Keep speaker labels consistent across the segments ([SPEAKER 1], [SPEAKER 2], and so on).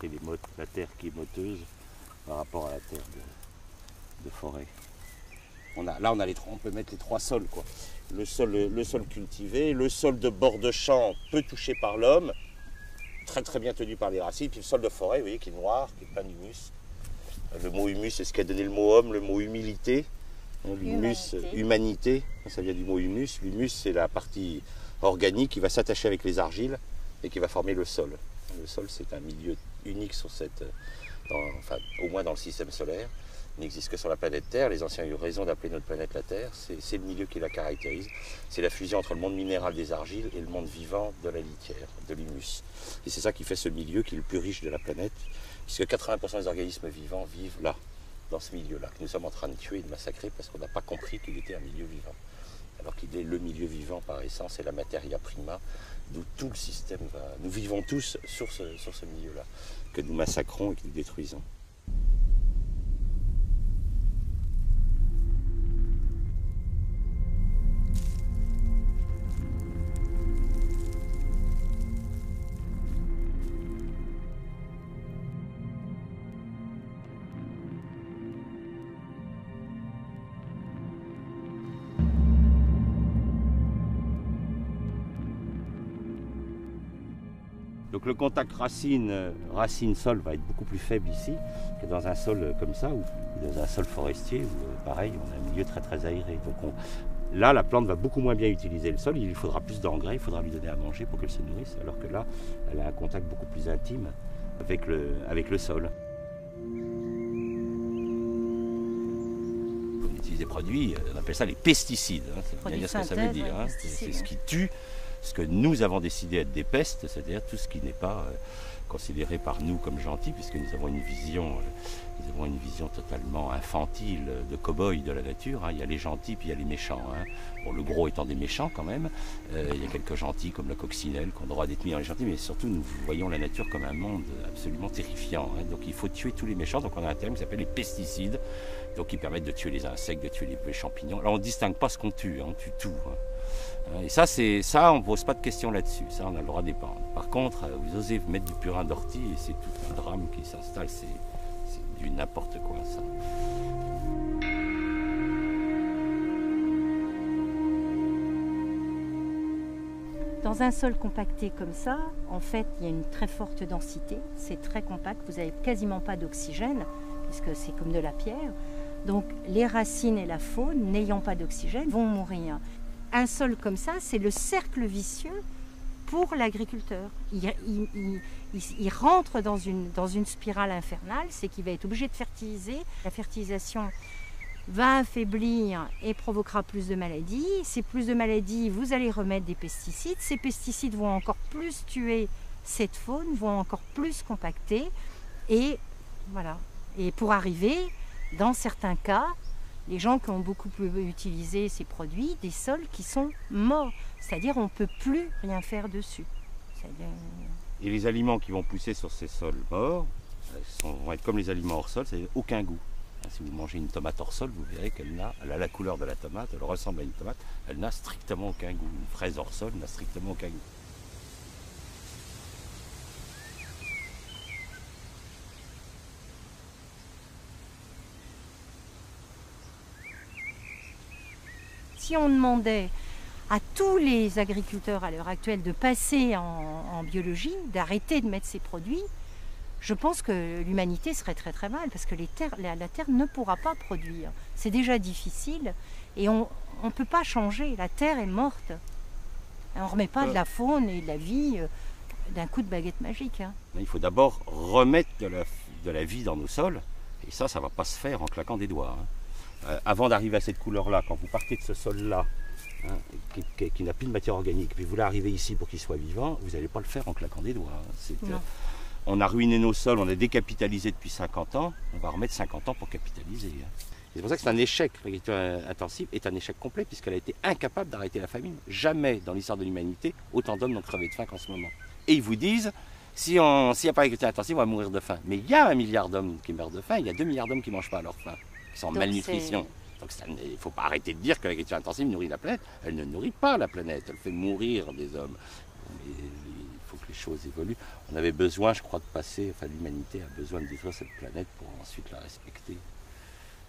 [SPEAKER 1] pris la terre qui est moteuse par rapport à la terre de forêt. Là, on peut mettre les trois sols, quoi. Le sol cultivé, le sol de bord de champ peu touché par l'homme, très très bien tenu par les racines, puis le sol de forêt, vous voyez, qui est noir, qui est plein d'humus. Le mot humus, c'est ce qui a donné le mot homme, le mot humilité. L'humus, humanité, ça vient du mot humus. L'humus, c'est la partie organique qui va s'attacher avec les argiles et qui va former le sol. Le sol, c'est un milieu unique sur au moins dans le système solaire. Il n'existe que sur la planète Terre. Les anciens ont eu raison d'appeler notre planète la Terre. C'est le milieu qui la caractérise. C'est la fusion entre le monde minéral des argiles et le monde vivant de la litière, de l'humus. Et c'est ça qui fait ce milieu qui est le plus riche de la planète, puisque 80% des organismes vivants vivent là, dans ce milieu-là, que nous sommes en train de tuer et de massacrer parce qu'on n'a pas compris qu'il était un milieu vivant. Alors qu'il est le milieu vivant par essence et la materia prima, d'où tout le système va. Nous vivons tous sur ce milieu-là, que nous massacrons et que nous détruisons. Donc le contact racine-sol va être beaucoup plus faible ici que dans un sol comme ça, ou dans un sol forestier, où pareil, on a un milieu très très aéré. Donc là, la plante va beaucoup moins bien utiliser le sol, il lui faudra plus d'engrais, il faudra lui donner à manger pour qu'elle se nourrisse, alors que là, elle a un contact beaucoup plus intime avec le sol. On utilise des produits, on appelle ça les pesticides, c'est bien dire ce que ça veut dire. C'est ce qui tue. Ce que nous avons décidé être des pestes, c'est-à-dire tout ce qui n'est pas considéré par nous comme gentil, puisque nous avons une vision totalement infantile de cow-boy de la nature. Il y a les gentils puis il y a les méchants. Bon, le gros étant des méchants quand même. Il y a quelques gentils comme la coccinelle qui ont le droit d'être mis dans les gentils, mais surtout nous voyons la nature comme un monde absolument terrifiant. Donc il faut tuer tous les méchants. Donc on a un terme qui s'appelle les pesticides, donc qui permettent de tuer les insectes, de tuer les champignons. Alors on ne distingue pas ce qu'on tue, on tue tout. Et ça, on ne pose pas de questions là-dessus, ça on a le droit d'épandre. Par contre, vous osez mettre du purin d'ortie et c'est tout un drame qui s'installe, c'est du n'importe quoi ça.
[SPEAKER 2] Dans un sol compacté comme ça, en fait, il y a une très forte densité, c'est très compact, vous n'avez quasiment pas d'oxygène, puisque c'est comme de la pierre. Donc les racines et la faune, n'ayant pas d'oxygène, vont mourir. Un sol comme ça, c'est le cercle vicieux pour l'agriculteur. Il rentre dans une spirale infernale, c'est qu'il va être obligé de fertiliser. La fertilisation va affaiblir et provoquera plus de maladies. Ces plus de maladies, vous allez remettre des pesticides. Ces pesticides vont encore plus tuer cette faune, vont encore plus compacter. Et voilà. Et pour arriver, dans certains cas, les gens qui ont beaucoup utilisé ces produits, des sols qui sont morts. C'est-à-dire on ne peut plus rien faire dessus.
[SPEAKER 1] Et les aliments qui vont pousser sur ces sols morts vont être comme les aliments hors sol, c'est-à-dire aucun goût. Si vous mangez une tomate hors sol, vous verrez qu'elle a la couleur de la tomate, elle ressemble à une tomate, elle n'a strictement aucun goût. Une fraise hors sol n'a strictement aucun goût.
[SPEAKER 2] Si on demandait à tous les agriculteurs à l'heure actuelle de passer en biologie, d'arrêter de mettre ces produits, je pense que l'humanité serait très très mal parce que la Terre ne pourra pas produire. C'est déjà difficile et on ne peut pas changer. La Terre est morte. On ne remet pas de la faune et de la vie d'un coup de baguette magique.
[SPEAKER 1] Il faut d'abord remettre de la vie dans nos sols et ça ne va pas se faire en claquant des doigts. Avant d'arriver à cette couleur-là, quand vous partez de ce sol-là, qui n'a plus de matière organique, puis vous voulez arriver ici pour qu'il soit vivant, vous n'allez pas le faire en claquant des doigts. On a ruiné nos sols, on a décapitalisé depuis 50 ans, on va remettre 50 ans pour capitaliser. C'est pour ça que c'est un échec. L'agriculture intensive est un échec complet, puisqu'elle a été incapable d'arrêter la famine. Jamais dans l'histoire de l'humanité, autant d'hommes n'ont crevé de faim qu'en ce moment. Et ils vous disent, s'il n'y a pas d'agriculture intensive, on va mourir de faim. Mais il y a 1 milliard d'hommes qui meurent de faim, il y a 2 milliards d'hommes qui ne mangent pas à leur faim, qui sont en malnutrition. Donc il ne faut pas arrêter de dire que l'agriculture intensive nourrit la planète. Elle ne nourrit pas la planète, elle fait mourir des hommes. Mais il faut les choses évoluent. On avait besoin, je crois, de passer, enfin l'humanité a besoin de détruire cette planète pour ensuite la respecter.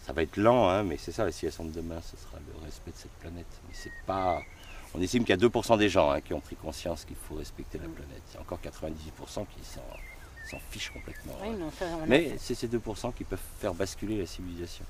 [SPEAKER 1] Ça va être lent, hein, mais c'est ça la civilisation de demain, ce sera le respect de cette planète. Mais c'est pas... On estime qu'il y a 2% des gens qui ont pris conscience qu'il faut respecter la planète. Il y a encore 98% qui s'en fichent complètement.
[SPEAKER 2] Oui,
[SPEAKER 1] mais c'est ces 2% qui peuvent faire basculer la civilisation.